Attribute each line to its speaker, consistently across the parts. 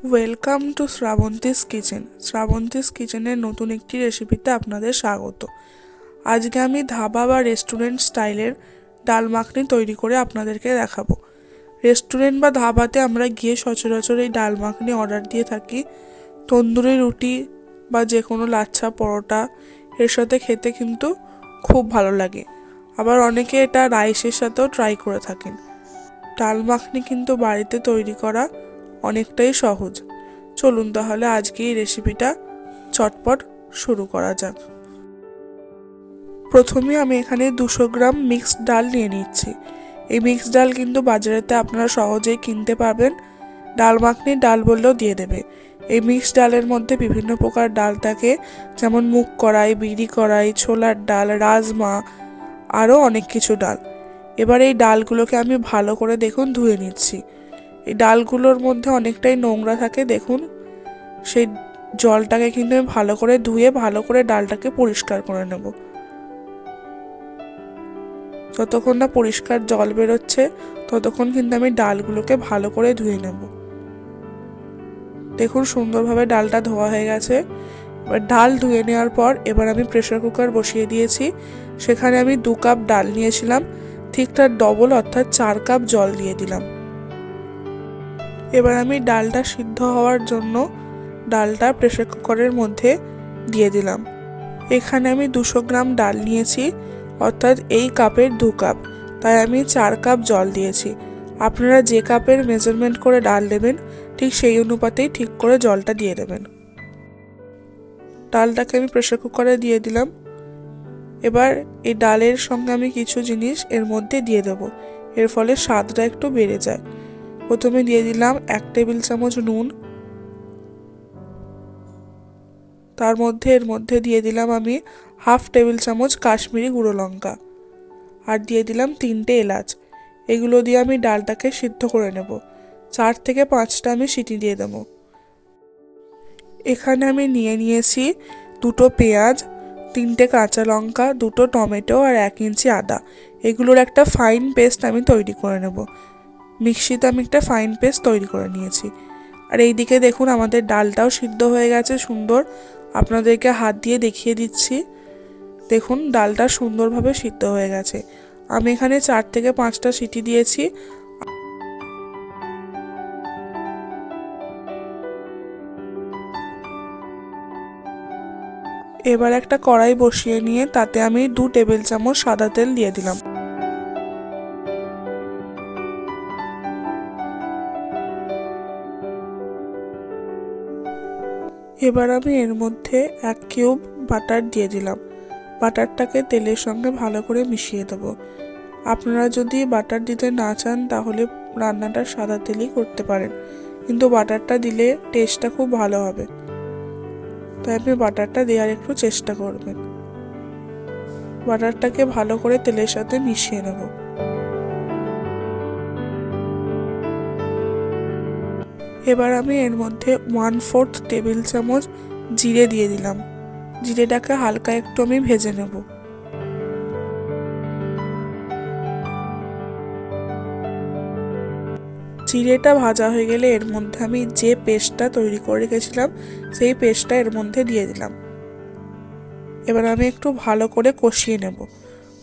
Speaker 1: Welcome to Shrabanti's kitchen. Shrabanti's কিচেনের নতুন একটি রেসিপিতে আপনাদের স্বাগত। আজকে আমি ধাবা বা রেস্টুরেন্ট স্টাইলের ডাল মাখনি তৈরি করে আপনাদেরকে দেখাবো। রেস্টুরেন্ট বা ধাবাতে আমরা গিয়ে সচরাচর এই ডাল মাখনি অর্ডার দিয়ে থাকি। তন্দুরি রুটি বা যে কোনো লাচ্ছা পরোটা এর সাথে খেতে কিন্তু খুব ভালো লাগে। আবার অনেকে এটা রাইসের সাথেও ট্রাই করে থাকেন। ডাল মাখনি কিন্তু বাড়িতে তৈরি করা অনেকটাই সহজ। চলুন তাহলে আজকে এই রেসিপিটা চটপট শুরু করা যাক। প্রথমে আমি এখানে 200 গ্রাম মিক্সড ডাল নিয়ে নিচ্ছি। এই মিক্সড ডাল কিন্তু বাজারেতে আপনারা সহজেই কিনতে পারবেন। ডাল মাখনির ডাল বললেও দিয়ে দেবে। এই মিক্সড ডালের মধ্যে বিভিন্ন প্রকার ডাল থাকে, যেমন মুগ কড়াই, বিরি কড়াই, ছোলার ডাল, রাজমা, আরও অনেক কিছু ডাল। এবার এই ডালগুলোকে আমি ভালো করে ধুয়ে নিচ্ছি। এই ডালগুলোর মধ্যে অনেকটাই নোংরা থাকে, দেখুন সেই জলটাকে কিন্তু আমি ভালো করে ধুয়ে ভালো করে ডালটাকে পরিষ্কার করে নেব। যতক্ষণ না পরিষ্কার জল বেরোচ্ছে ততক্ষণ কিন্তু আমি ডালগুলোকে ভালো করে ধুয়ে নেব। দেখুন সুন্দরভাবে ডালটা ধোয়া হয়ে গেছে। এবার ডাল ধুয়ে নেওয়ার পর এবার আমি প্রেসার কুকার বসিয়ে দিয়েছি। সেখানে আমি 2 কাপ ডাল নিয়েছিলাম, ঠিক তার ডবল অর্থাৎ 4 কাপ জল দিয়ে দিলাম। এবার আমি ডালটা সিদ্ধ হওয়ার জন্য ডালটা প্রেসার কুকারের মধ্যে দিয়ে দিলাম। এখানে আমি 200 গ্রাম ডাল নিয়েছি, অর্থাৎ এই কাপের 2 কাপ, তাই আমি 4 কাপ জল দিয়েছি। আপনারা যে কাপের মেজারমেন্ট করে ডাল নেবেন ঠিক সেই অনুপাতেই ঠিক করে জলটা দিয়ে দেবেন। ডালটাকে আমি প্রেসার কুকারে দিয়ে দিলাম। এবার এই ডালের সঙ্গে আমি কিছু জিনিস এর মধ্যে দিয়ে দেবো, এর ফলে স্বাদটা একটু বেড়ে যায়। প্রথমে দিয়ে দিলাম 1 টেবিল চামচ নুন। এর মধ্যে দিয়ে দিলাম আমি 1/2 টেবিল চামচ কাশ্মীরি গুঁড়ো লঙ্কা, আর দিয়ে দিলাম 3টে এলাচ। এগুলো দিয়ে আমি ডালটাকে সিদ্ধ করে নেব। 4 থেকে 5টা আমি সিটি দিয়ে দেবো। এখানে আমি নিয়েছি 2টো পেঁয়াজ, 3টে কাঁচা লঙ্কা, 2টো টমেটো আর 1 ইঞ্চি আদা। এগুলোর একটা ফাইন পেস্ট আমি তৈরি করে নেব। মিক্সিতে আমি একটা ফাইন পেস্ট তৈরি করে নিয়েছি। আর এইদিকে দেখুন আমাদের ডালটাও সিদ্ধ হয়ে গেছে সুন্দর। আপনাদেরকে হাত দিয়ে দেখিয়ে দিচ্ছি, দেখুন ডালটা সুন্দরভাবে সিদ্ধ হয়ে গেছে। আমি এখানে 4 থেকে 5টা সিটি দিয়েছি। এবার একটা কড়াই বসিয়ে নিয়ে তাতে আমি 2 টেবিল চামচ সাদা তেল দিয়ে দিলাম। এবার আমি এর মধ্যে 1 কিউব বাটার দিয়ে দিলাম। বাটারটাকে তেলের সঙ্গে ভালো করে মিশিয়ে দেবো। আপনারা যদি বাটার দিতে না চান তাহলে রান্নাটা সাদা তেলেই করতে পারেন, কিন্তু বাটারটা দিলে টেস্টটা খুব ভালো হবে, তাই আপনি বাটারটা দেওয়ার একটু চেষ্টা করবেন। বাটারটাকে ভালো করে তেলের সাথে মিশিয়ে নেব। এবার আমি এর মধ্যে 1/4 টেবিল চামচ জিরে দিয়ে দিলাম। জিরেটাকে হালকা একটু আমি ভেজে নেব। জিরেটা ভাজা হয়ে গেলে এর মধ্যে আমি যে পেস্টটা তৈরি করে রেখেছিলাম সেই পেস্টটা এর মধ্যে দিয়ে দিলাম। এবার আমি একটু ভালো করে কষিয়ে নেব।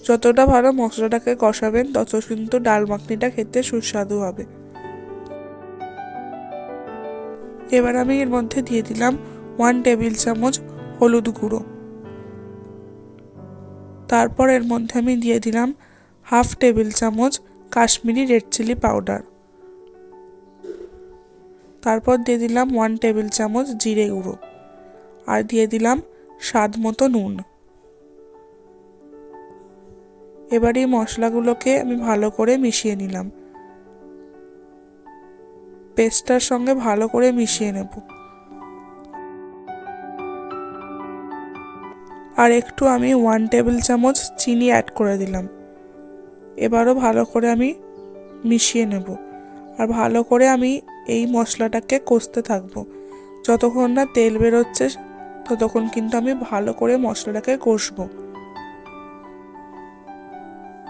Speaker 1: যতটা ভালো মশলাটাকে কষাবেন তত কিন্তু ডাল মাখনিটা খেতে সুস্বাদু হবে। এবার আমি এর মধ্যে দিয়ে দিলাম 1 টেবিল চামচ হলুদ গুঁড়ো। তারপর এর মধ্যে আমি দিয়ে দিলাম 1/2 টেবিল চামচ কাশ্মীরি রেড চিলি পাউডার। তারপর দিয়ে দিলাম 1 টেবিল চামচ জিরে গুঁড়ো, আর দিয়ে দিলাম স্বাদ মতো নুন। এবার এই মশলাগুলোকে আমি ভালো করে মিশিয়ে নিলাম। পেস্টটার সঙ্গে ভালো করে মিশিয়ে নেব। আর একটু আমি 1 টেবিল চামচ চিনি অ্যাড করে দিলাম। এবারও ভালো করে আমি মিশিয়ে নেব। আর ভালো করে আমি এই মশলাটাকে কষতে থাকবো। যতক্ষণ না তেল বেরোচ্ছে ততক্ষণ কিন্তু আমি ভালো করে মশলাটাকে কষবো।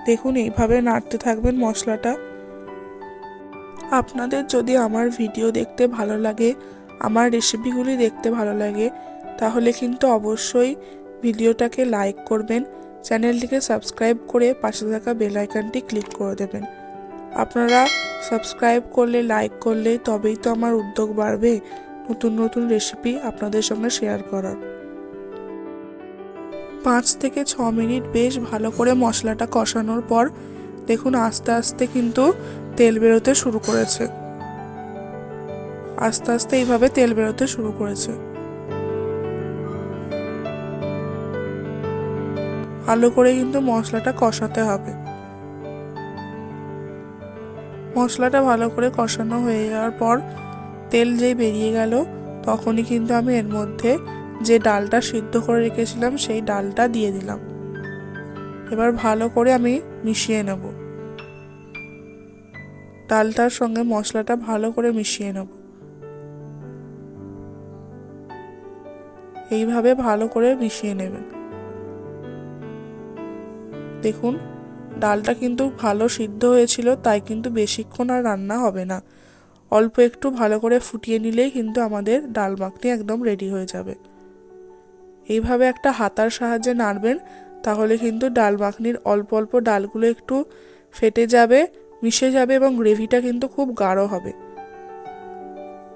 Speaker 1: দেখুন এইভাবে নাড়তে থাকবেন মশলাটা। আপনাদের যদি আমার ভিডিও দেখতে ভালো লাগে, আমার রেসিপিগুলি দেখতে ভালো লাগে, তাহলে কিন্তু অবশ্যই ভিডিওটাকে লাইক করবেন, চ্যানেলটিকে সাবস্ক্রাইব করে পাশে থাকা বেল আইকনটি ক্লিক করে দেবেন। আপনারা সাবস্ক্রাইব করলে, লাইক করলে তবেই তো আমার উদ্যোগ বাড়বে নতুন নতুন রেসিপি আপনাদের সঙ্গে শেয়ার করার। 5 থেকে 6 মিনিট বেশ ভালো করে মশলাটা কষানোর পর দেখুন আস্তে আস্তে কিন্তু তেল বেরোতে শুরু করেছে। আস্তে আস্তে এইভাবে তেল বেরোতে শুরু করেছে। ভালো করে কিন্তু মশলাটা কষাতে হবে। মশলাটা ভালো করে কষানো হয়ে যাওয়ার পর তেল যেই বেরিয়ে গেল, তখনই কিন্তু আমি এর মধ্যে যে ডালটা সিদ্ধ করে রেখেছিলাম সেই ডালটা দিয়ে দিলাম। এবার ভালো করে আমি মিশিয়ে নেব। ডালটার সঙ্গে মশলাটা ভালো করে মিশিয়ে নেব। এইভাবে ভালো করে মিশিয়ে নেবেন। দেখুন ডালটা কিন্তু ভালো সিদ্ধ হয়েছিল, তাই কিন্তু বেশিক্ষণ আর রান্না হবে না। অল্প একটু ভালো করে ফুটিয়ে নিলেই কিন্তু আমাদের ডাল মাখনি একদম রেডি হয়ে যাবে। এইভাবে একটা হাতার সাহায্যে নাড়বেন, তাহলে কিন্তু ডাল মাখনির অল্প অল্প ডালগুলো একটু ফেটে যাবে, মিশে যাবে এবং গ্রেভিটা কিন্তু খুব গাঢ় হবে।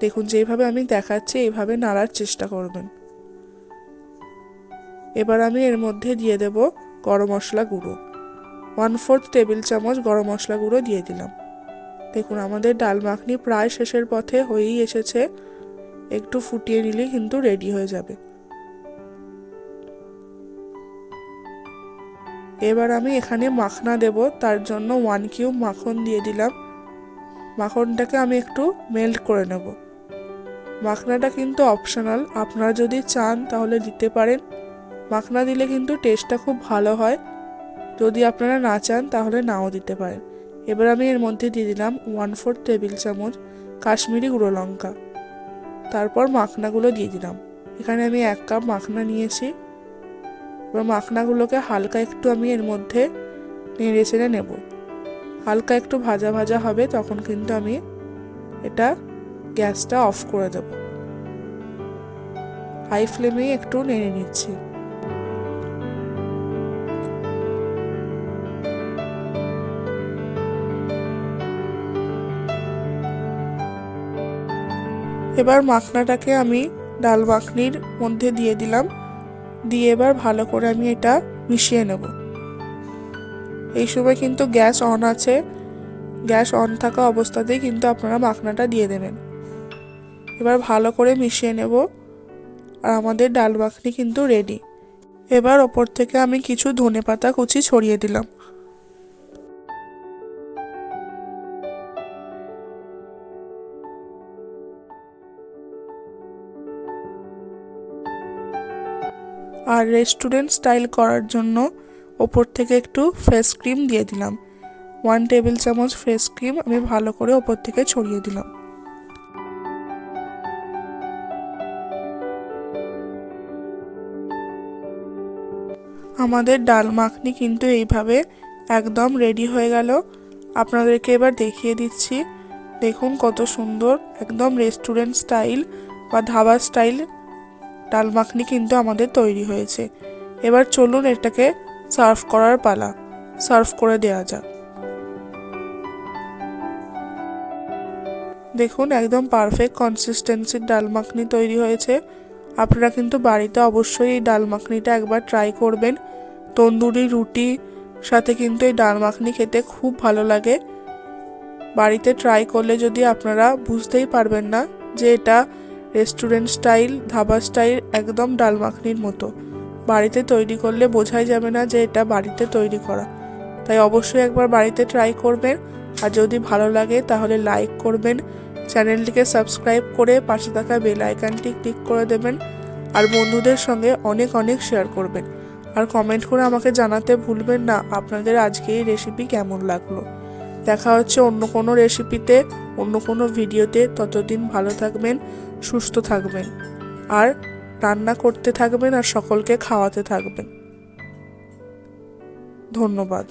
Speaker 1: দেখুন যেভাবে আমি দেখাচ্ছি এইভাবে নাড়ার চেষ্টা করবেন। এবার আমি এর মধ্যে দিয়ে দেব গরম মশলা গুঁড়ো। 1/4 টেবিল চামচ গরম মশলা গুঁড়ো দিয়ে দিলাম। দেখুন আমাদের ডাল মাখনি প্রায় শেষের পথে হয়েই এসেছে। একটু ফুটিয়ে নিলেই কিন্তু রেডি হয়ে যাবে। এবার আমি এখানে মাখনা দেব, তার জন্য 1 কিউব মাখন দিয়ে দিলাম। মাখনটাকে আমি একটু মেল্ট করে নেব। মাখনাটা কিন্তু অপশনাল, আপনারা যদি চান তাহলে দিতে পারেন। মাখনা দিলে কিন্তু টেস্টটা খুব ভালো হয়, যদি আপনারা না চান তাহলে নাও দিতে পারেন। এবার আমি এর মধ্যে দিয়ে দিলাম 1/4 টেবিল চামচ কাশ্মীরি গুঁড়ো লঙ্কা। তারপর মাখনাগুলো দিয়ে দিলাম। এখানে আমি 1 কাপ মাখনা নিয়েছি। এবার মাখনাগুলোকে হালকা একটু আমি এর মধ্যে নেড়ে চেড়ে নেব। হালকা একটু ভাজা ভাজা হবে, তখন কিন্তু আমি এটা গ্যাসটা অফ করে দেব। হাই ফ্লেমেই একটু নেড়ে নিচ্ছি। এবার মাখনাটাকে আমি ডাল মাখনির মধ্যে দিয়ে দিলাম। দিয়ে এবার ভালো করে আমি এটা মিশিয়ে নেব। এই সময় কিন্তু গ্যাস অন আছে। গ্যাস অন থাকা অবস্থাতেই কিন্তু আপনারা মাখনাটা দিয়ে দেবেন। এবার ভালো করে মিশিয়ে নেব, আর আমাদের ডাল মাখনি কিন্তু রেডি। এবার ওপর থেকে আমি কিছু ধনেপাতা কুচি ছড়িয়ে দিলাম। আর রেস্টুরেন্ট স্টাইল করার জন্য ওপর থেকে একটু ফ্রেশ ক্রিম দিয়ে দিলাম। 1 টেবিল চামচ ফ্রেশ ক্রিম আমি ভালো করে ওপর থেকে ছড়িয়ে দিলাম। আমাদের ডাল মাখনি কিন্তু এইভাবে একদম রেডি হয়ে গেল। আপনাদেরকে এবার দেখিয়ে দিচ্ছি। দেখুন কত সুন্দর, একদম রেস্টুরেন্ট স্টাইল বা ধাবা স্টাইল ডাল মাখনি কিন্তু আমাদের তৈরি হয়েছে। এবার চলুন এটাকে সার্ভ করার পালা। সার্ভ করে দেওয়া যাক। দেখুন একদম পারফেক্ট কনসিস্টেন্সির ডাল মাখনি তৈরি হয়েছে। আপনারা কিন্তু বাড়িতে অবশ্যই এই ডাল মাখনিটা একবার ট্রাই করবেন। তন্দুরি রুটি সাথে কিন্তু এই ডাল মাখনি খেতে খুব ভালো লাগে। বাড়িতে ট্রাই করলে যদি আপনারা বুঝতেই পারবেন না যে এটা রেস্টুরেন্ট স্টাইল, ধাবা স্টাইল একদম ডাল মাখনির মতো। বাড়িতে তৈরি করলে বোঝাই যাবে না যে এটা বাড়িতে তৈরি করা। তাই অবশ্যই একবার বাড়িতে ট্রাই করবেন। আর যদি ভালো লাগে তাহলে লাইক করবেন, চ্যানেলটিকে সাবস্ক্রাইব করে পাশে থাকা বেল আইকনটি ক্লিক করে দেবেন, আর বন্ধুদের সঙ্গে অনেক অনেক শেয়ার করবেন। আর কমেন্ট করে আমাকে জানাতে ভুলবেন না আপনাদের আজকে এই রেসিপি কেমন লাগলো। দেখা হচ্ছে অন্য কোনো রেসিপিতে, অন্য কোনো ভিডিওতে। ততদিন ভালো থাকবেন, সুস্থ থাকবেন, আর রান্না করতে থাকবেন আর সকলকে খাওয়াতে থাকবেন। ধন্যবাদ।